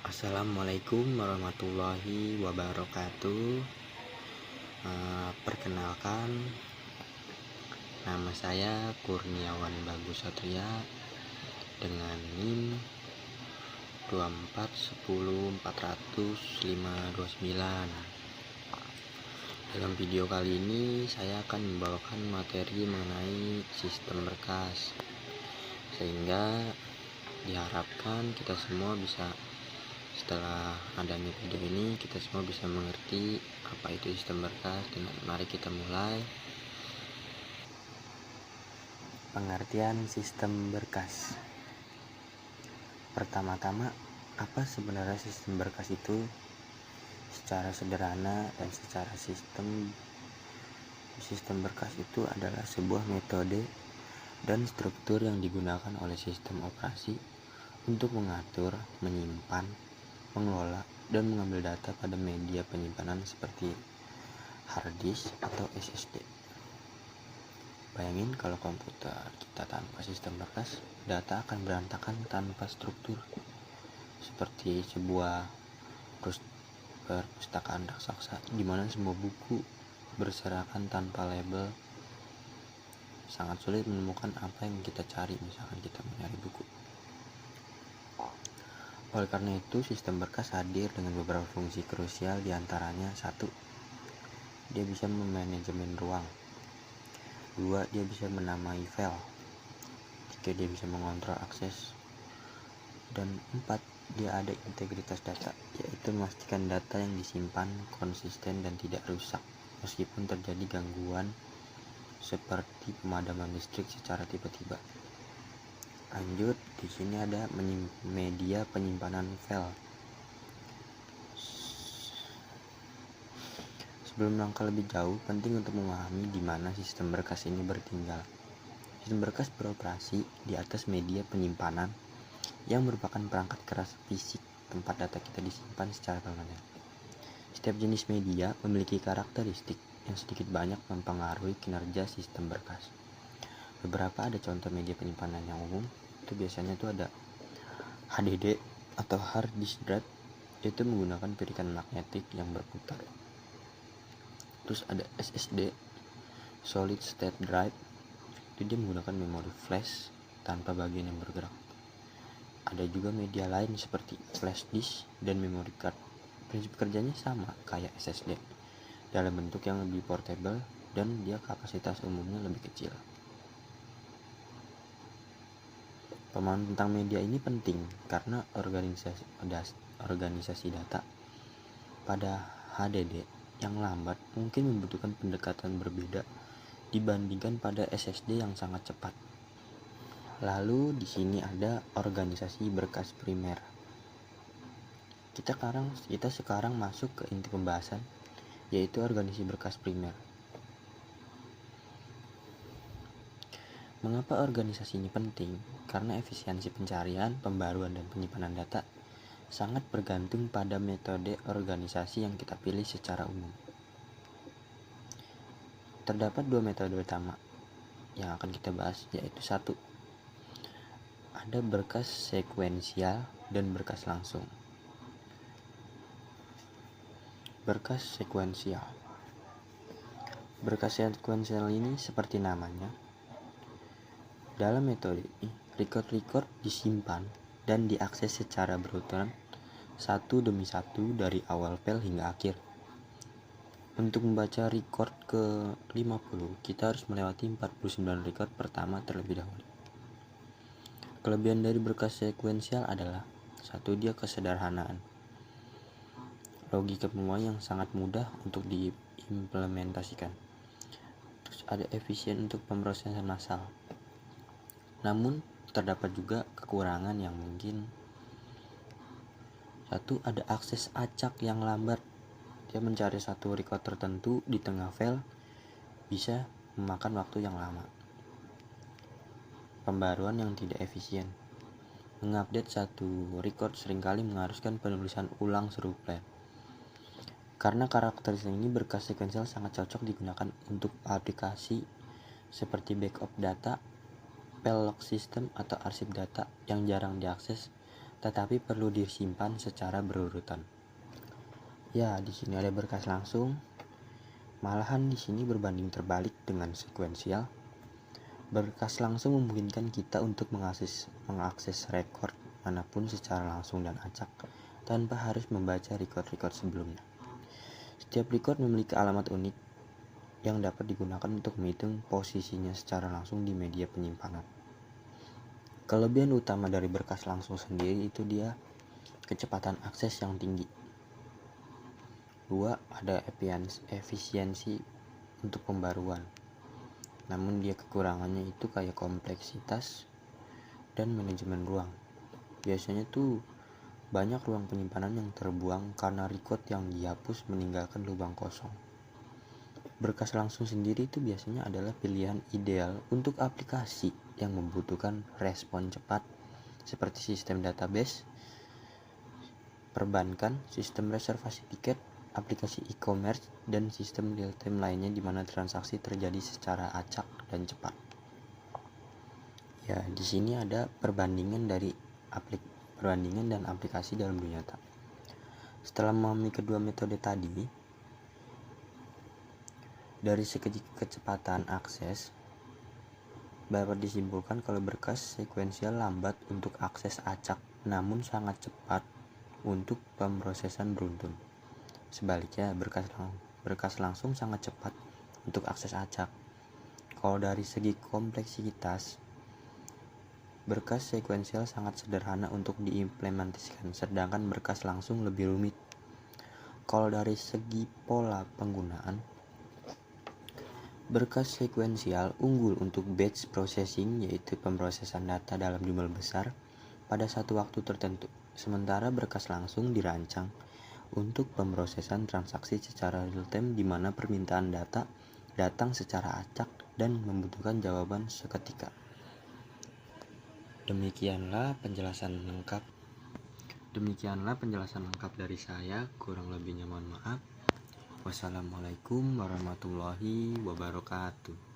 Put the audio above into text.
Assalamualaikum warahmatullahi wabarakatuh. Perkenalkan, nama saya Kurniawan Bagus Satria dengan NIM 2410400 Dalam video kali ini saya akan membawakan materi mengenai sistem berkas, sehingga diharapkan kita semua bisa, setelah adanya video ini, kita semua bisa mengerti apa itu sistem berkas. Dan mari kita mulai. Pengertian sistem berkas. Pertama-tama, apa sebenarnya sistem berkas itu? Secara sederhana dan secara sistem berkas itu adalah sebuah metode dan struktur yang digunakan oleh sistem operasi untuk mengatur, menyimpan, mengelola, dan mengambil data pada media penyimpanan seperti hard disk atau SSD. Bayangin kalau komputer kita tanpa sistem berkas, data akan berantakan tanpa struktur, seperti sebuah perpustakaan raksasa di mana semua buku berserakan tanpa label. Sangat sulit menemukan apa yang kita cari, misalkan kita mencari buku. Oleh karena itu, sistem berkas hadir dengan beberapa fungsi krusial, diantaranya: 1. Dia bisa memanajemen ruang. 2. Dia bisa menamai file. 3. Dia bisa mengontrol akses. Dan 4. Dia ada integritas data, yaitu memastikan data yang disimpan konsisten dan tidak rusak meskipun terjadi gangguan seperti pemadaman listrik secara tiba-tiba. Lanjut, di sini ada media penyimpanan file. Sebelum melangkah lebih jauh, penting untuk memahami di mana sistem berkas ini bertinggal. Sistem berkas beroperasi di atas media penyimpanan yang merupakan perangkat keras fisik tempat data kita disimpan secara permanen. Setiap jenis media memiliki karakteristik yang sedikit banyak mempengaruhi kinerja sistem berkas. Beberapa ada contoh media penyimpanan yang umum. Itu biasanya tuh ada HDD atau hard disk drive, yaitu menggunakan pilihan magnetik yang berputar. Terus ada SSD, solid state drive, itu dia menggunakan memori flash tanpa bagian yang bergerak. Ada juga media lain seperti flash disk dan memory card. Prinsip kerjanya sama kayak SSD, dalam bentuk yang lebih portable dan dia kapasitas umumnya lebih kecil. Pemahaman tentang media ini penting karena organisasi data pada HDD yang lambat mungkin membutuhkan pendekatan berbeda dibandingkan pada SSD yang sangat cepat. Lalu di sini ada organisasi berkas primer. Kita sekarang masuk ke inti pembahasan, yaitu organisasi berkas primer. Mengapa organisasi ini penting? Karena efisiensi pencarian, pembaruan, dan penyimpanan data sangat bergantung pada metode organisasi yang kita pilih secara umum. Terdapat dua metode utama yang akan kita bahas, yaitu 1. Ada berkas sekuensial dan berkas langsung. Berkas sekuensial. Berkas sekuensial ini seperti namanya. Dalam metode ini, record disimpan dan diakses secara berurutan satu demi satu dari awal file hingga akhir. Untuk membaca record ke 50, kita harus melewati 49 record pertama terlebih dahulu. Kelebihan dari berkas sekuensial adalah: 1. Dia kesederhanaan. Logika pembuatan yang sangat mudah untuk diimplementasikan. Terus ada efisien untuk pemrosesan massal. Namun terdapat juga kekurangan yang mungkin. 1. Ada akses acak yang lambat. Dia mencari satu record tertentu di tengah file bisa memakan waktu yang lama. Pembaruan yang tidak efisien. Mengupdate satu record seringkali mengharuskan penulisan ulang seluruh file. Karena karakteristik ini, berkas sekuensial sangat cocok digunakan untuk aplikasi seperti backup data, file lock system, atau arsip data yang jarang diakses tetapi perlu disimpan secara berurutan. Ya, di sini ada berkas langsung. Malahan di sini berbanding terbalik dengan sekuensial. Berkas langsung memungkinkan kita untuk mengakses rekor manapun secara langsung dan acak tanpa harus membaca record sebelumnya. Setiap record memiliki alamat unik yang dapat digunakan untuk menghitung posisinya secara langsung di media penyimpanan. Kelebihan utama dari berkas langsung sendiri itu dia kecepatan akses yang tinggi. 2. Ada efisiensi untuk pembaruan. Namun dia kekurangannya itu kayak kompleksitas dan manajemen ruang. Biasanya tuh banyak ruang penyimpanan yang terbuang karena record yang dihapus meninggalkan lubang kosong. Berkas langsung sendiri itu biasanya adalah pilihan ideal untuk aplikasi yang membutuhkan respon cepat seperti sistem database, perbankan, sistem reservasi tiket, aplikasi e-commerce, dan sistem real-time lainnya di mana transaksi terjadi secara acak dan cepat. Ya, di sini ada perbandingan dan aplikasi dalam dunia nyata. Setelah memahami kedua metode tadi, dari segi kecepatan akses, dapat disimpulkan kalau berkas sekuensial lambat untuk akses acak, namun sangat cepat untuk pemrosesan beruntun. Sebaliknya, berkas langsung sangat cepat untuk akses acak. Kalau dari segi kompleksitas, berkas sekuensial sangat sederhana untuk diimplementasikan, sedangkan berkas langsung lebih rumit. Kalau dari segi pola penggunaan, berkas sekuensial unggul untuk batch processing, yaitu pemrosesan data dalam jumlah besar pada satu waktu tertentu. Sementara berkas langsung dirancang untuk pemrosesan transaksi secara real-time di mana permintaan data datang secara acak dan membutuhkan jawaban seketika. Demikianlah penjelasan lengkap dari saya. Kurang lebihnya mohon maaf. Wassalamualaikum warahmatullahi wabarakatuh.